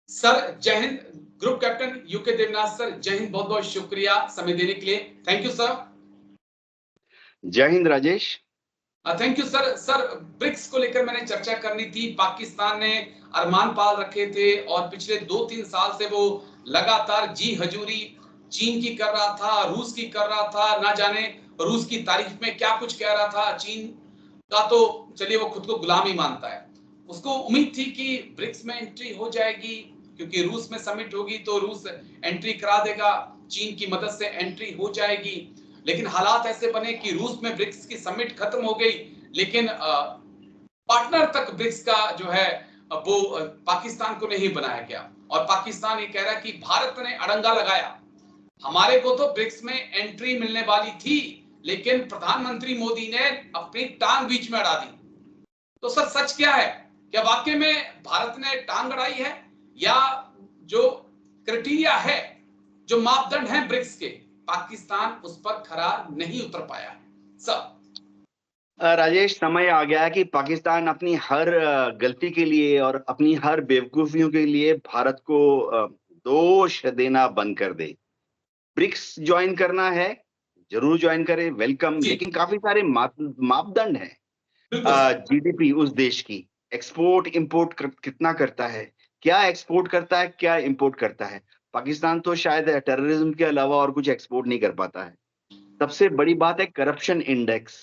Sir जय हिंद। Group captain UK Devnath sir, जय हिंद। बहुत बहुत शुक्रिया समय देने के लिए। Thank you sir. जय हिंद Rajesh. Thank you sir. Sir BRICS को लेकर मैंने चर्चा करनी थी। पाकिस्तान ने अरमान पाल रखे थे और पिछले 2-3 साल से वो लगातार जी हजूरी चीन की कर रहा था, रूस की कर रहा था। ना जाने रूस की तारीफ में क्या कुछ कह रहा था। चीन का तो चलिए वो खुद को गुलाम ही मानता है। उसको उम्मीद थी कि ब्रिक्स में एंट्री हो जाएगी, क्योंकि रूस में समिट होगी तो रूस एंट्री करा देगा, चीन की मदद से एंट्री हो जाएगी। लेकिन हालात ऐसे बने कि रूस में ब्रिक्स की समिट खत्म हो गई, लेकिन पार्टनर तक ब्रिक्स का जो है वो पाकिस्तान को नहीं बनाया गया। और पाकिस्तान ये कह रहा है कि भारत ने अड़ंगा लगाया, हमारे को तो ब्रिक्स में एंट्री मिलने वाली थी, लेकिन प्रधानमंत्री मोदी ने अपनी टांग बीच में अड़ा दी। तो सर सच क्या है? क्या वाकई में भारत ने टांग अड़ाई है, या जो क्राइटेरिया है, जो मापदंड है ब्रिक्स के, पाकिस्तान उस पर खरा नहीं उतर पाया है? सर राजेश, समय आ गया है कि पाकिस्तान अपनी हर गलती के लिए और अपनी हर बेवकूफियों के लिए भारत को दोष देना बंद कर दे। ब्रिक्स ज्वाइन करना है, जरूर ज्वाइन करे, वेलकम। जी लेकिन काफी सारे मापदंड हैं। बिल्कुल सर। जीडीपी उस देश की, एक्सपोर्ट इंपोर्ट कितना करता है, क्या एक्सपोर्ट करता है, क्या इंपोर्ट करता है। पाकिस्तान तो शायद टेररिज्म के अलावा और कुछ एक्सपोर्ट नहीं कर पाता है। सबसे बड़ी बात है करप्शन इंडेक्स।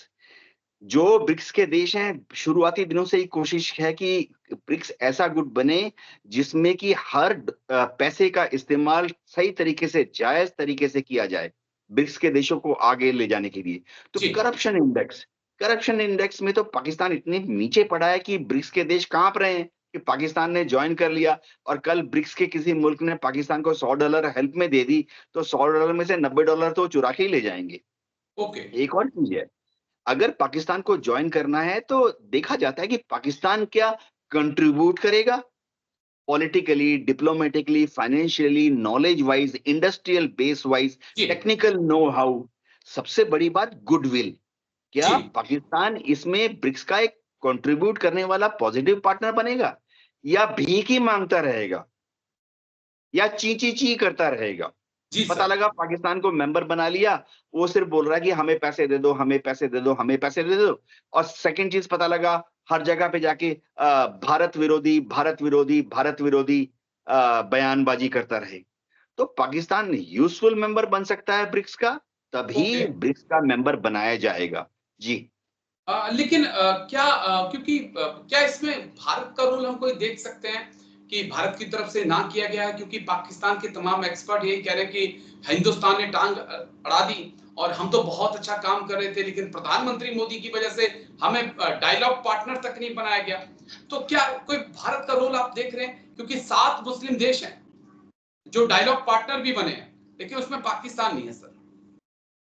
जो ब्रिक्स के देश हैं, शुरुआती दिनों से ही कोशिश है कि ब्रिक्स ऐसा गुट बने जिसमें कि हर पैसे का इस्तेमाल सही तरीके से, जायज तरीके से किया जाए, ब्रिक्स के देशों को आगे ले जाने के लिए। तो जी करप्शन इंडेक्स में तो पाकिस्तान इतने नीचे पड़ा है कि ब्रिक्स के देश कांप रहे हैं कि पाकिस्तान ने ज्वाइन कर लिया और कल ब्रिक्स के किसी मुल्क ने पाकिस्तान को $100 हेल्प में दे दी तो $100 में से $90 तो चुरा के ही ले जाएंगे। ओके। एक और चीज है, अगर पाकिस्तान को ज्वाइन करना है तो देखा जाता है कि पाकिस्तान क्या कंट्रीब्यूट करेगा, politically, diplomatically, financially, knowledge wise, industrial base wise, जी टेक्निकल नो हाउ। सबसे बड़ी बात गुडविल। जी क्या पाकिस्तान इसमें ब्रिक्स का एक कंट्रीब्यूट करने वाला पॉजिटिव पार्टनर बनेगा, या भीख ही मांगता रहेगा, या ची ची ची करता रहेगा। जी पता सर। लगा पाकिस्तान को मेंबर बना लिया, वो सिर्फ बोल रहा है कि हमें पैसे दे दो, हमें पैसे दे दो, हमें पैसे दे दो। और सेकंड चीज पता लगा, हर जगह पे जाके भारत विरोधी, भारत विरोधी, भारत विरोधी बयानबाजी करता रहे। तो पाकिस्तान यूजफुल मेंबर बन सकता है ब्रिक्स का, ओके। तभी ब्रिक्स का मेंबर बनाया जाएगा। जी लेकिन क्या क्योंकि क्या इसमें भारत का रोल हम कोई देख सकते हैं कि भारत की तरफ से ना किया गया है? क्योंकि पाकिस्तान के तमाम एक्सपर्ट यही कह रहे हैं कि हिंदुस्तान ने टांग अड़ा दी और हम तो बहुत अच्छा काम कर रहे थे, लेकिन प्रधानमंत्री मोदी की वजह से हमें डायलॉग पार्टनर तक नहीं बनाया गया। तो क्या कोई भारत का रोल आप देख रहे हैं? क्योंकि 7 मुस्लिम देश हैं जो डायलॉग पार्टनर भी बने हैं, लेकिन उसमें पाकिस्तान नहीं है सर।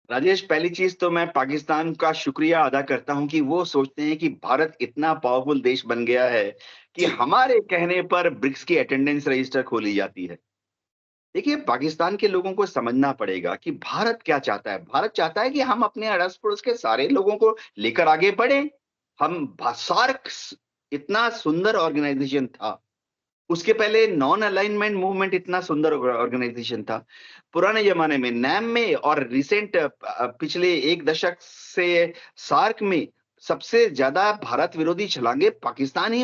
राजेश, पहली चीज तो मैं पाकिस्तान का शुक्रिया अदा करता हूं कि वो सोचते हैं कि भारत इतना पावरफुल देश बन गया है कि जी हमारे कहने पर ब्रिक्स की अटेंडेंस रजिस्टर खोली जाती है। देखिए, पाकिस्तान के लोगों को समझना पड़ेगा कि भारत क्या चाहता है। भारत चाहता है कि हम अपने अड़ोस पड़ोस के सारे लोगों को लेकर आगे बढ़े। सार्क इतना सुंदर ऑर्गेनाइजेशन था, उसके पहले नॉन अलाइनमेंट मूवमेंट इतना सुंदर ऑर्गेनाइजेशन था पुराने जमाने में, नैम में, और रिसेंट पिछले एक दशक से सार्क में सबसे ज्यादा भारत विरोधी छलांगे पाकिस्तान ही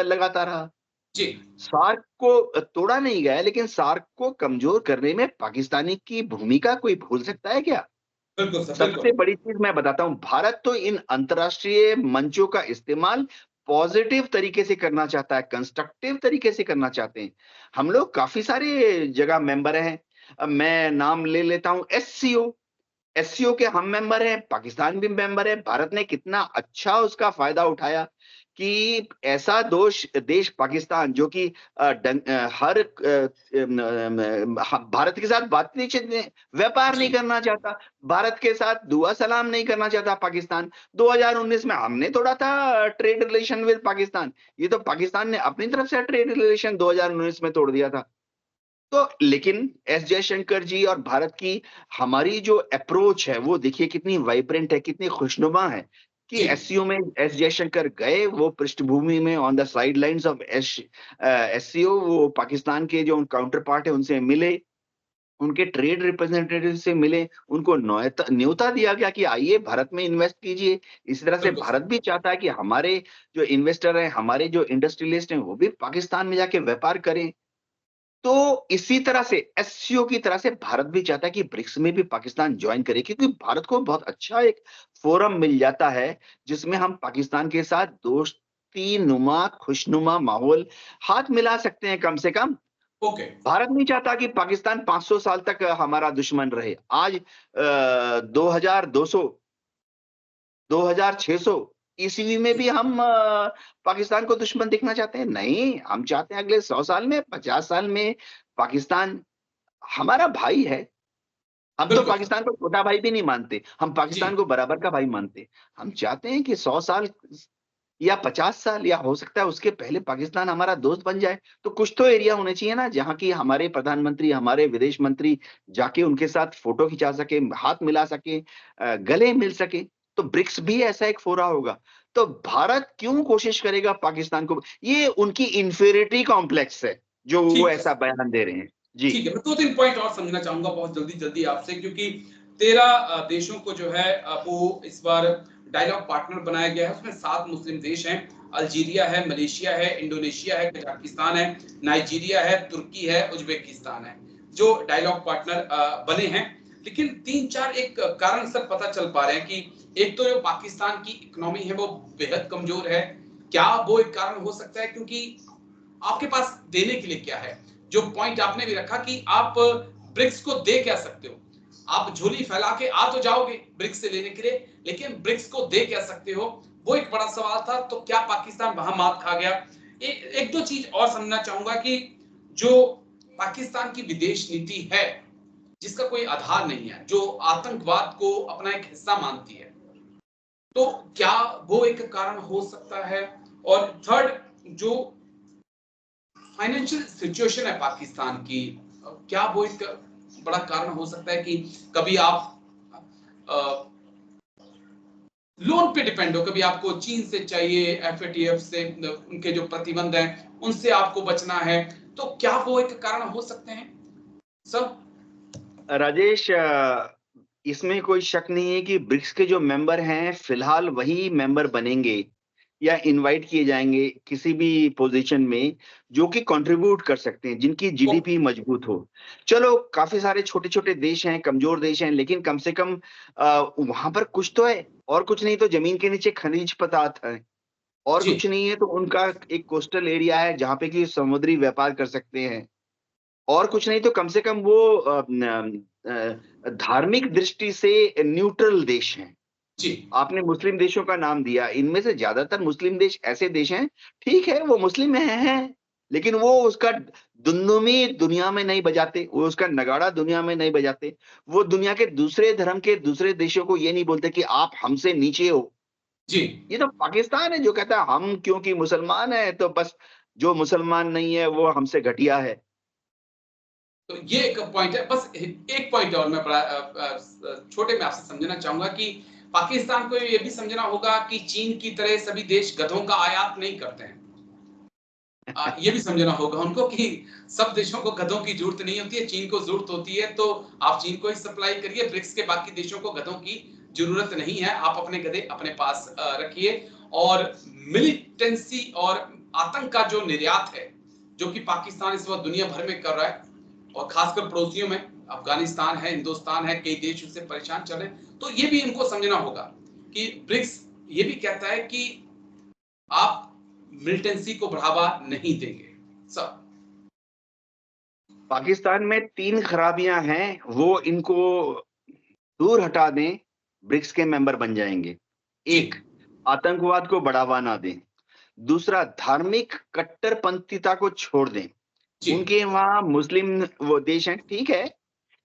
लगाता रहा। जी सार्क को तोड़ा नहीं गया, लेकिन सार्क को कमजोर करने में पाकिस्तानी की भूमिका कोई भूल सकता है क्या? बिल्कुल सर सबसे बिल्कुल। बड़ी चीज मैं बताता हूं, भारत तो इन अंतरराष्ट्रीय मंचों का इस्तेमाल पॉजिटिव तरीके से करना चाहता है, कंस्ट्रक्टिव तरीके से करना चाहते हैं। हम लोग काफी सारे जगह मेंबर हैं। अब मैं नाम ले लेता हूं, एससीओ के हम मेंबर हैं, पाकिस्तान भी मेंबर है। भारत ने कितना अच्छा उसका फायदा उठाया कि ऐसा देश पाकिस्तान जो कि भारत के साथ बातचीत, व्यापार जी नहीं करना चाहता, भारत के साथ दुआ सलाम नहीं करना चाहता पाकिस्तान। 2019 में हमने तोड़ा था ट्रेड रिलेशन विद पाकिस्तान, ये तो पाकिस्तान ने अपनी तरफ से ट्रेड रिलेशन 2019 में तोड़ दिया था। तो लेकिन एस जयशंकर जी और भारत की हमारी जो अप्रोच है वो देखिए कितनी वाइब्रेंट है, कितनी खुशनुमा है। कि जी, एससीओ में एस जयशंकर गए, वो पृष्ठभूमि में on the side lines of SCO वो पाकिस्तान के जो काउंटर पार्ट है उनसे मिले, उनके ट्रेड रिप्रेजेंटेटिव से मिले, उनको न्योता दिया गया कि आइए भारत में इन्वेस्ट कीजिए। इसी तरह से बिल्कुल भारत सही। भी चाहता है कि हमारे जो इन्वेस्टर हैं, हमारे जो इंडस्ट्रियलिस्ट हैं, वो भी पाकिस्तान में जाके व्यापार करें। तो इसी तरह से एससीओ की तरह से भारत भी चाहता है कि ब्रिक्स में भी पाकिस्तान जॉइन करे, क्योंकि भारत को बहुत अच्छा एक फोरम मिल जाता है, जिसमें हम पाकिस्तान के साथ दोस्ती नुमा, खुशनुमा माहौल हाथ मिला सकते हैं कम से कम। ओके, भारत नहीं चाहता कि पाकिस्तान 500 साल तक हमारा दुश्मन रहे। आज 2200 2600 ईस्वी में भी हम पाकिस्तान को दुश्मन देखना चाहते हैं? नहीं, हम चाहते हैं अगले 100 साल में, 50 साल में पाकिस्तान हमारा भाई है। हम तो बिल्कुल सर। पाकिस्तान को छोटा भाई भी नहीं मानते, हम पाकिस्तान जी, को बराबर का भाई मानते। हम चाहते हैं कि 100 साल या 50 साल या हो सकता है उसके पहले पाकिस्तान हमारा दोस्त बन जाए। तो कुछ तो एरिया होने चाहिए ना जहाँ की हमारे प्रधानमंत्री, हमारे विदेश मंत्री जाके उनके साथ फोटो खिंचा सके, हाथ मिला सके, गले मिल सके। तो ब्रिक्स भी ऐसा एक फोरा होगा। तो भारत क्यों कोशिश करेगा पाकिस्तान को, ये उनकी इंफीरियरिटी कॉम्प्लेक्स है, जो वो ठीक है ऐसा सर। बयान दे रहे हैं। जी। ठीक है, मैं 2-3 पॉइंट और समझना चाहूँगा बहुत जल्दी-जल्दी आपसे, क्योंकि 13 देशों को जो है वो इस बार डायलॉग पार्टनर बनाया गया है। उसमें 7 मुस्लिम देश हैं, अल्जीरिया है, मलेशिया है, इंडोनेशिया है, कजाकिस्तान है, नाइजीरिया है, तुर्की है, उज़्बेकिस्तान है, जो डायलॉग पार्टनर बने हैं। लेकिन 3-4 एक कारण सर पता चल पा रहे हैं कि एक तो जो पाकिस्तान की इकोनॉमी है वो बेहद कमज़ोर है। क्या वो एक कारण हो सकता है, क्योंकि आपके पास देने के लिए क्या है? जो पॉइंट आपने भी रखा कि आप ब्रिक्स को दे क्या सकते हो? आप झोली फैला के आ तो जाओगे ब्रिक्स से लेने के लिए, लेकिन ब्रिक्स को दे क्या सकते हो? वो एक बड़ा सवाल था। तो क्या पाकिस्तान वहां मात खा गया? एक दो चीज और समझना चाहूंगा कि जो पाकिस्तान की विदेश नीति है, जिसका कोई आधार नहीं है, जो आतंकवाद को अपना एक हिस्सा मानती है, तो क्या वो एक कारण हो सकता है? और थर्ड, जो फाइनेंशियल सिचुएशन है पाकिस्तान की, क्या वो एक बड़ा कारण हो सकता है कि कभी आप लोन पे डिपेंड हो, कभी आपको चीन से चाहिए, एफएटीएफ से, उनके जो प्रतिबंध हैं उनसे आपको बचना है, तो क्या वो एक कारण हो सकते हैं सब? राजेश, इसमें कोई शक नहीं है कि ब्रिक्स के जो मेंबर हैं फिलहाल वही मेंबर बनेंगे या इनवाइट किए जाएंगे किसी भी पोजीशन में, जो कि कंट्रीब्यूट कर सकते हैं, जिनकी ओ, जीडीपी मजबूत हो। चलो, काफी सारे छोटे छोटे देश हैं, कमजोर देश हैं, लेकिन कम से कम वहां पर कुछ तो है, और कुछ नहीं तो जमीन के नीचे खनिज पदार्थ है, और जी, कुछ नहीं है तो उनका एक कोस्टल एरिया है जहां पे कि समुद्री व्यापार कर सकते हैं, और कुछ नहीं तो कम से कम वो धार्मिक दृष्टि से न्यूट्रल देश हैं। जी, आपने मुस्लिम देशों का नाम दिया, इनमें से ज्यादातर मुस्लिम देश ऐसे देश हैं, ठीक है वो मुस्लिम हैं, लेकिन वो उसका दुन्दुमी दुनिया में नहीं बजाते, वो उसका नगाड़ा दुनिया में नहीं बजाते। वो दुनिया के दूसरे धर्म के दूसरे देशों को ये नहीं बोलते कि आप हमसे नीचे हो। जी। ये तो पाकिस्तान है जो कहता है हम क्योंकि मुसलमान है तो बस, जो मुसलमान नहीं है वो हमसे घटिया है। तो ये एक पॉइंट है। बस एक पॉइंट और मैं बड़ा छोटे में आपसे समझना चाहूंगा कि पाकिस्तान को ये भी समझना होगा कि चीन की तरह सभी देश गधों का आयात नहीं करते हैं। ये भी समझना होगा उनको कि सब देशों को गधों की जरूरत नहीं होती है, चीन को जरूरत होती है, तो आप चीन को ही सप्लाई करिए। ब्रिक्स के बाकी देशों को गधों की जरूरत नहीं है, आप अपने गधे अपने पास रखिए। और मिलिटेंसी और आतंक का जो निर्यात है, जो कि पाकिस्तान इस वक्त दुनिया भर में कर रहा है, और खासकर पड़ोसियों में अफगानिस्तान है, हिंदुस्तान है, कई देश उससे परेशान चल रहे हैं, तो ये भी इनको समझना होगा कि ब्रिक्स ये भी कहता है कि आप मिलिटेंसी को बढ़ावा नहीं देंगे सब। पाकिस्तान में 3 खराबियां हैं, वो इनको दूर हटा दें, ब्रिक्स के मेंबर बन जाएंगे। जी, एक, आतंकवाद को बढ़ावा ना दें। दूसरा, धार्मिक कट्टरपंथिता को छोड़ दें। जी, उनके वहां मुस्लिम वो देश हैं, ठीक है,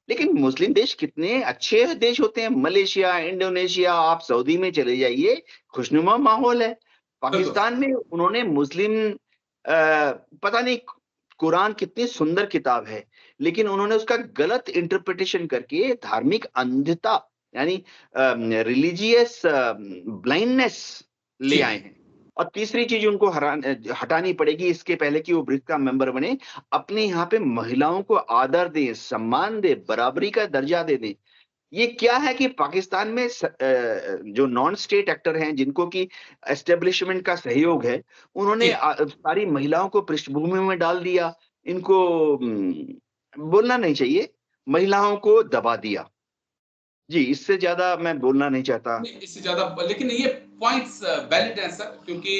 लेकिन मुस्लिम देश कितने अच्छे देश होते हैं, मलेशिया, इंडोनेशिया, आप सऊदी में चले जाइए, खुशनुमा माहौल है। बिल्कुल पाकिस्तान में उन्होंने मुस्लिम पता नहीं, कुरान कितनी सुंदर किताब है, लेकिन उन्होंने उसका गलत इंटरप्रिटेशन करके धार्मिक अंधता यानी रिलीजियस ब्लाइंडनेस ले जी आए हैं। और तीसरी चीज उनको हटानी पड़ेगी इसके पहले कि वो ब्रिक्स का मेंबर बने, अपने यहाँ पे महिलाओं को आदर दें, सम्मान दें, बराबरी का दर्जा दे दें। ये क्या है कि पाकिस्तान में जो नॉन स्टेट एक्टर हैं जिनको कि एस्टेब्लिशमेंट का सहयोग है, उन्होंने जी सारी महिलाओं को पृष्ठभूमि में डाल दिया। इनको बोलना नहीं चाहिए, महिलाओं को दबा दिया। जी, इससे ज्यादा मैं बोलना नहीं चाहता। नहीं, इससे ज्यादा लेकिन ये पॉइंट्स वैलिड हैं सर, क्योंकि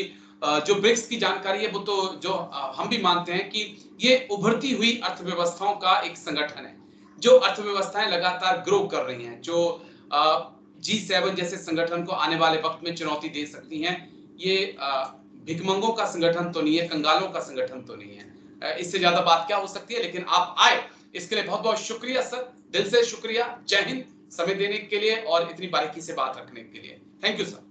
जो ब्रिक्स की जानकारी है वो तो जो हम भी मानते हैं कि ये उभरती हुई अर्थव्यवस्थाओं का एक संगठन है, जो अर्थव्यवस्थाएं लगातार ग्रो कर रही हैं, जो G7 जैसे संगठन को आने वाले वक्त में चुनौती दे सकती हैं। ये भिखमंगों का संगठन तो नहीं है, कंगालों का संगठन तो नहीं है। इससे ज्यादा बात क्या हो सकती है, लेकिन आप आए इसके लिए बहुत बहुत शुक्रिया सर, दिल से शुक्रिया। जय हिंद, समय देने के लिए और इतनी बारीकी से बात रखने के लिए। Thank you sir.